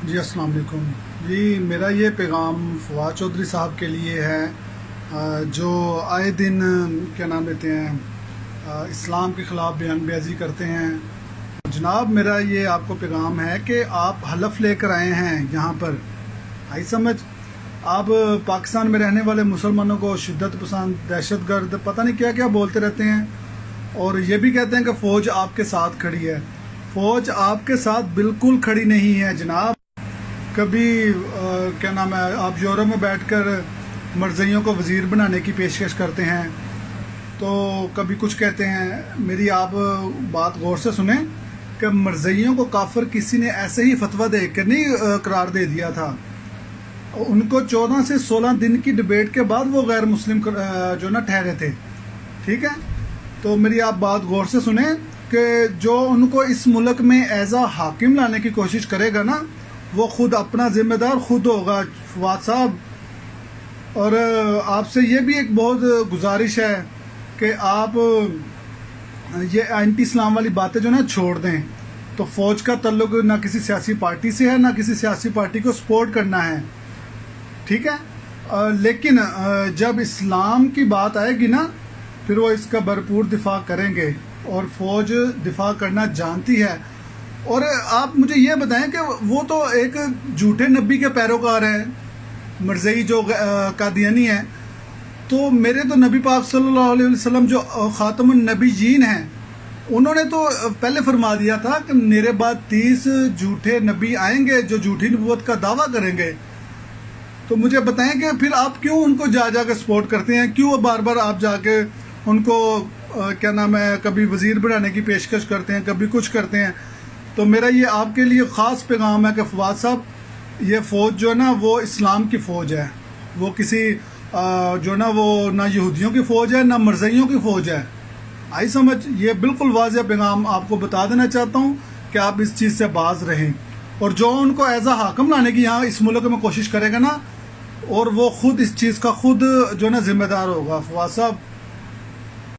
جی السلام علیکم جی، میرا یہ پیغام فواد چودھری صاحب کے لیے ہے جو آئے دن کیا نام لیتے ہیں اسلام کے خلاف بیان بیازی کرتے ہیں۔ جناب میرا یہ آپ کو پیغام ہے کہ آپ حلف لے کر آئے ہیں یہاں پر، آئی سمجھ؟ آپ پاکستان میں رہنے والے مسلمانوں کو شدت پسند، دہشت گرد، پتہ نہیں کیا کیا بولتے رہتے ہیں، اور یہ بھی کہتے ہیں کہ فوج آپ کے ساتھ کھڑی ہے۔ فوج آپ کے ساتھ بالکل کھڑی نہیں ہے جناب۔ کبھی کیا نام ہے، آپ یورپ میں بیٹھ کر مرزائیوں کو وزیر بنانے کی پیشکش کرتے ہیں، تو کبھی کچھ کہتے ہیں۔ میری آپ بات غور سے سنیں کہ مرزائیوں کو کافر کسی نے ایسے ہی فتویٰ دے کر نہیں قرار دے دیا تھا، ان کو 14 سے 16 دن کی ڈبیٹ کے بعد وہ غیر مسلم جو نا ٹھہرے تھے، ٹھیک ہے؟ تو میری آپ بات غور سے سنیں کہ جو ان کو اس ملک میں ایز اے حاکم لانے کی کوشش کرے گا نا، وہ خود اپنا ذمہ دار خود ہوگا فواد صاحب۔ اور آپ سے یہ بھی ایک بہت گزارش ہے کہ آپ یہ اینٹی اسلام والی باتیں جو نا چھوڑ دیں۔ تو فوج کا تعلق نہ کسی سیاسی پارٹی سے ہے، نہ کسی سیاسی پارٹی کو سپورٹ کرنا ہے، ٹھیک ہے؟ لیکن جب اسلام کی بات آئے گی نا، پھر وہ اس کا بھرپور دفاع کریں گے، اور فوج دفاع کرنا جانتی ہے۔ اور آپ مجھے یہ بتائیں کہ وہ تو ایک جھوٹے نبی کے پیروکار ہیں، مرزائی جو قادیانی ہیں، تو میرے تو نبی پاک صلی اللہ علیہ وسلم جو خاتم النبیین ہیں، انہوں نے تو پہلے فرما دیا تھا کہ میرے بعد 30 جھوٹے نبی آئیں گے جو جھوٹی نبوت کا دعویٰ کریں گے۔ تو مجھے بتائیں کہ پھر آپ کیوں ان کو جا کے سپورٹ کرتے ہیں؟ کیوں بار بار آپ جا کے ان کو کیا نام ہے کبھی وزیر بنانے کی پیشکش کرتے ہیں، کبھی کچھ کرتے ہیں؟ تو میرا یہ آپ کے لیے خاص پیغام ہے کہ فواد صاحب، یہ فوج جو ہے نا وہ اسلام کی فوج ہے، وہ کسی جو نا وہ نہ یہودیوں کی فوج ہے، نہ مرزائیوں کی فوج ہے، آئی سمجھ؟ یہ بالکل واضح پیغام آپ کو بتا دینا چاہتا ہوں کہ آپ اس چیز سے باز رہیں، اور جو ان کو ایز اے حاکم لانے کی یہاں اس ملک میں کوشش کرے گا نا، اور وہ خود اس چیز کا خود جو نا ذمہ دار ہوگا۔ فواد صاحب